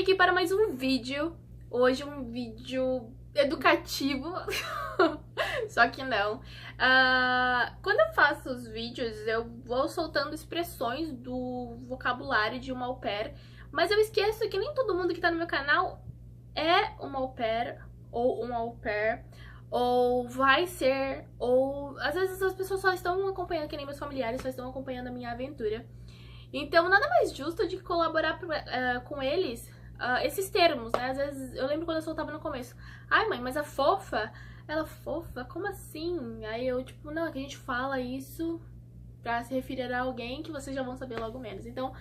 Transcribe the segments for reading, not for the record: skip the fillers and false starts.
aqui para mais um vídeo. Hoje um vídeo educativo, só que não. Quando eu faço os vídeos, eu vou soltando expressões do vocabulário de uma au pair, mas eu esqueço que nem todo mundo que tá no meu canal é uma au pair, ou um au pair, ou vai ser, ou às vezes as pessoas só estão acompanhando, que nem meus familiares, só estão acompanhando a minha aventura. Então, nada mais justo de colaborar com eles esses termos, né? Às vezes, eu lembro quando eu soltava no começo. Ai, mãe, mas a fofa, ela fofa? Como assim? Aí eu, tipo, não, é que a gente fala isso pra se referir a alguém que vocês já vão saber logo menos. Então,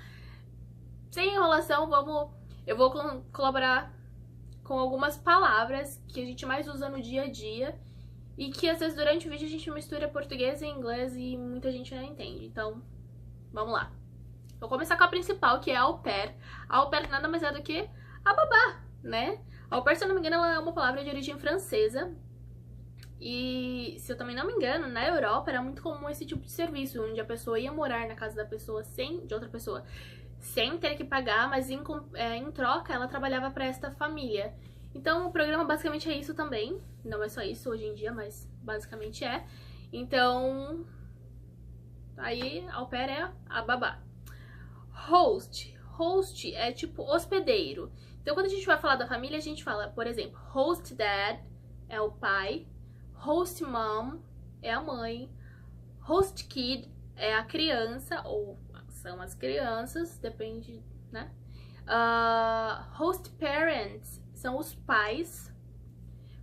sem enrolação, eu vou colaborar com algumas palavras que a gente mais usa no dia a dia e que, às vezes, durante o vídeo a gente mistura português e inglês e muita gente não entende. Então, vamos lá. Vou começar com a principal, que é a au pair. A au pair nada mais é do que a babá, né? A au pair, se eu não me engano, ela é uma palavra de origem francesa. E, se eu também não me engano, na Europa era muito comum esse tipo de serviço, onde a pessoa ia morar na casa da pessoa de outra pessoa, sem ter que pagar, mas em troca ela trabalhava para esta família. Então o programa basicamente é isso também. Não é só isso hoje em dia, mas basicamente é. Então, aí a au pair é a babá. Host. Host é tipo hospedeiro. Então, quando a gente vai falar da família, a gente fala, por exemplo, host dad é o pai, host mom é a mãe, host kid é a criança, ou são as crianças, depende, né? Host parents são os pais,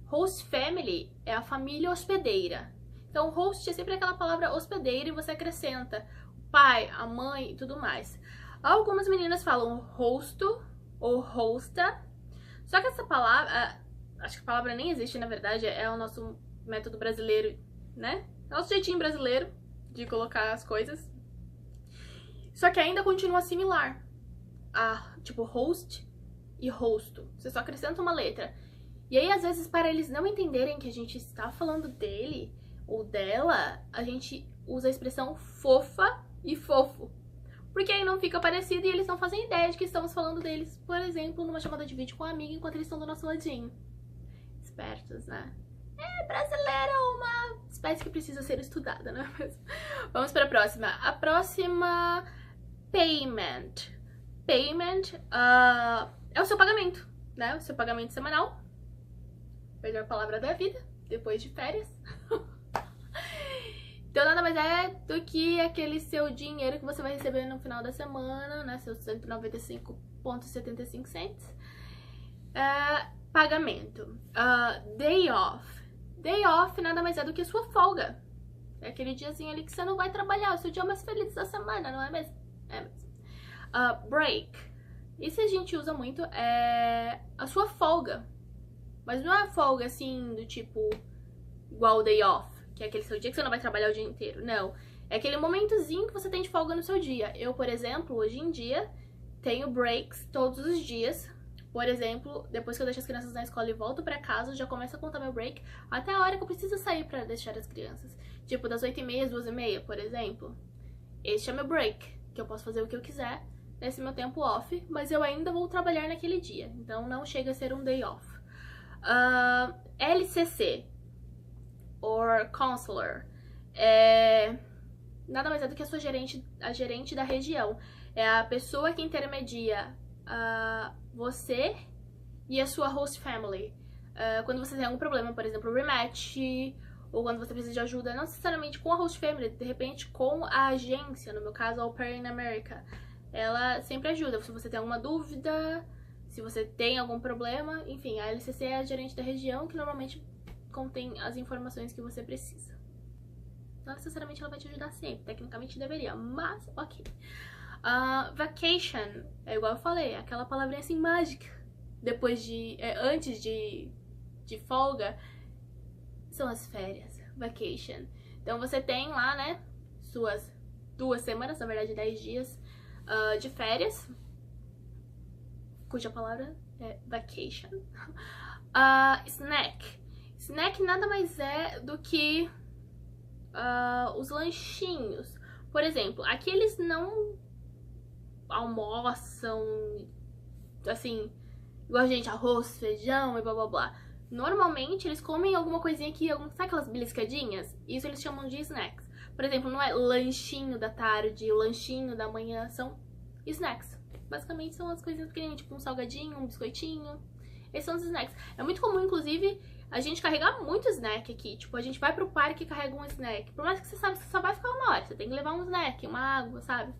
host family é a família hospedeira. Então, host é sempre aquela palavra hospedeiro e você acrescenta o pai, a mãe e tudo mais. Algumas meninas falam rosto ou hosta, só que essa palavra, acho que a palavra nem existe, na verdade, é o nosso método brasileiro, né? É o nosso jeitinho brasileiro de colocar as coisas. Só que ainda continua similar a, tipo, host e rosto. Você só acrescenta uma letra. E aí, às vezes, para eles não entenderem que a gente está falando dele ou dela, a gente usa a expressão fofa e fofo. Porque aí não fica parecido e eles não fazem ideia de que estamos falando deles, por exemplo, numa chamada de vídeo com a amiga enquanto eles estão do nosso ladinho. Espertos, né? Brasileiro é uma espécie que precisa ser estudada, né? Vamos para a próxima. A próxima, payment. Payment é o seu pagamento, né? O seu pagamento semanal. Melhor palavra da vida, depois de férias. Então, nada mais é do que aquele seu dinheiro que você vai receber no final da semana, né? Seus 195,75 cents. Pagamento. Day off. Day off nada mais é do que sua folga. É aquele diazinho ali que você não vai trabalhar, o seu dia mais feliz da semana, não é mesmo? É mesmo. Break. Isso a gente usa muito, é a sua folga. Mas não é a folga assim, do tipo, igual o day off, que é aquele seu dia que você não vai trabalhar o dia inteiro. Não. É aquele momentozinho que você tem de folga no seu dia. Eu, por exemplo, hoje em dia, tenho breaks todos os dias. Por exemplo, depois que eu deixo as crianças na escola e volto pra casa, eu já começo a contar meu break até a hora que eu preciso sair pra deixar as crianças. Tipo, das 8h30 às 2h30, por exemplo. Este é meu break, que eu posso fazer o que eu quiser nesse meu tempo off, mas eu ainda vou trabalhar naquele dia. Então, não chega a ser um day off. LCC. Or counselor, nada mais é do que a gerente da região. É a pessoa que intermedia você e a sua host family. Quando você tem algum problema, por exemplo, rematch, ou quando você precisa de ajuda, não necessariamente com a host family, de repente com a agência, no meu caso, a Au Pair in America. Ela sempre ajuda, se você tem alguma dúvida, se você tem algum problema, enfim, a LCC é a gerente da região que normalmente contém as informações que você precisa. Não necessariamente ela vai te ajudar sempre, tecnicamente deveria, mas ok. Vacation, é igual eu falei, aquela palavrinha assim mágica. Antes de folga, são as férias, vacation. Então você tem lá, né, suas 2 semanas, na verdade 10 dias de férias, cuja palavra é vacation. Snack. Snack nada mais é do que os lanchinhos. Por exemplo, aqui eles não almoçam, assim, igual a gente, arroz, feijão e blá blá blá. Normalmente eles comem alguma coisinha aqui, sabe aquelas beliscadinhas? Isso eles chamam de snacks. Por exemplo, não é lanchinho da tarde, lanchinho da manhã, são snacks. Basicamente são as coisinhas pequenininhas, tipo um salgadinho, um biscoitinho. Esses são os snacks. É muito comum, inclusive, a gente carregar muito snack aqui. Tipo, a gente vai pro parque e carrega um snack. Por mais que você sabe que você só vai ficar uma hora, você tem que levar um snack, uma água, sabe?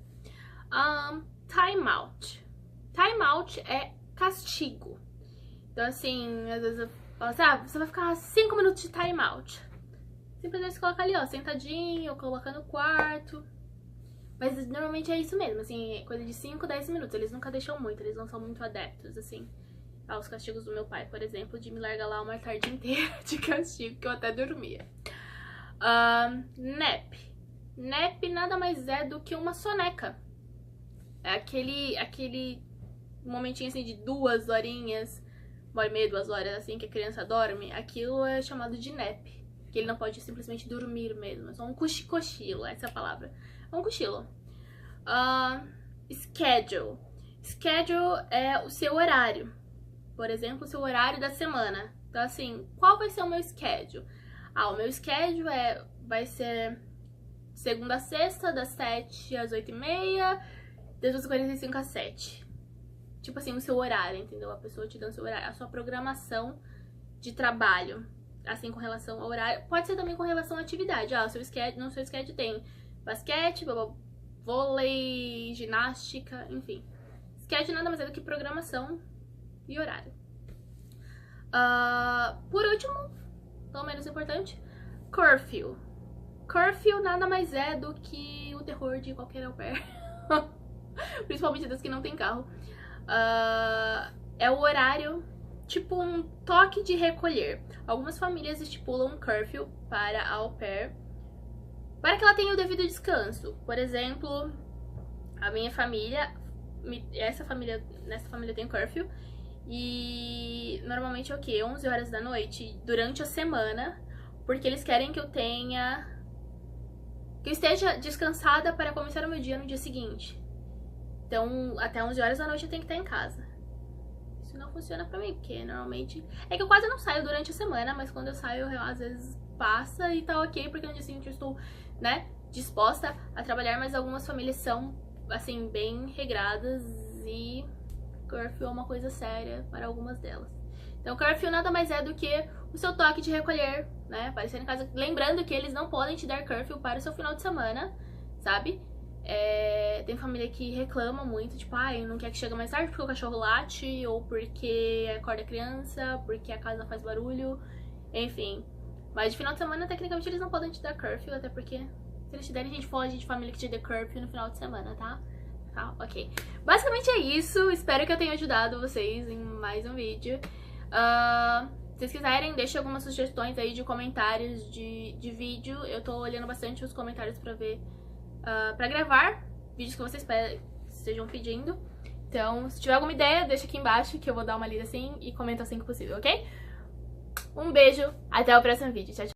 Time out. Time out é castigo. Então, assim, às vezes eu falo assim, você vai ficar 5 minutos de time out. Simplesmente coloca ali, ó, sentadinho, ou coloca no quarto. Mas normalmente é isso mesmo, assim, é coisa de 5, 10 minutos. Eles nunca deixam muito, eles não são muito adeptos, assim, aos castigos do meu pai, por exemplo, de me largar lá uma tarde inteira de castigo, que eu até dormia. Nap. Nap nada mais é do que uma soneca. É aquele momentinho, assim, de 2 horinhas, 1h30, 2 horas, assim, que a criança dorme. Aquilo é chamado de nap. Que ele não pode simplesmente dormir mesmo. É só um cochilo, essa é a palavra. É um cochilo. Schedule. Schedule é o seu horário. Por exemplo, o seu horário da semana. Então, assim, qual vai ser o meu schedule? O meu schedule vai ser segunda a sexta, das 7 às 8h30, das 2h45 às 7. Tipo assim, o seu horário, entendeu? A pessoa te dando o seu horário, a sua programação de trabalho. Assim, com relação ao horário. Pode ser também com relação à atividade. O seu schedule, no seu schedule tem basquete, vôlei, ginástica, enfim. Schedule nada mais é do que programação e horário. Por último, não menos importante, curfew. Curfew nada mais é do que o terror de qualquer au pair. Principalmente das que não tem carro. É o horário, tipo um toque de recolher. Algumas famílias estipulam um curfew para a au pair para que ela tenha o devido descanso. Por exemplo, a minha família, nessa família tem curfew. E normalmente é o quê? 11 horas da noite durante a semana, porque eles querem que eu esteja descansada para começar o meu dia no dia seguinte. Então, até 11 horas da noite eu tenho que estar em casa. Isso não funciona pra mim, porque normalmente... É que eu quase não saio durante a semana, mas quando eu saio, às vezes passa e tá ok, porque no dia seguinte eu estou, né, disposta a trabalhar, mas algumas famílias são, assim, bem regradas e curfew é uma coisa séria para algumas delas. Então, curfew nada mais é do que o seu toque de recolher, né, aparecer em casa. Lembrando que eles não podem te dar curfew para o seu final de semana, sabe? Tem família que reclama muito, tipo, não quer que chegue mais tarde porque o cachorro late, ou porque acorda a criança, porque a casa faz barulho, enfim. Mas de final de semana, tecnicamente, eles não podem te dar curfew, até porque se eles te derem, a gente foge de família que te dê curfew no final de semana, tá? Tá, ok. Basicamente é isso, espero que eu tenha ajudado vocês em mais um vídeo. Se vocês quiserem, deixem algumas sugestões aí de comentários de vídeo. Eu tô olhando bastante os comentários pra ver, pra gravar vídeos que vocês estejam pedindo. Então, se tiver alguma ideia, deixa aqui embaixo que eu vou dar uma lida assim e comento assim que possível, ok? Um beijo, até o próximo vídeo. Tchau, tchau.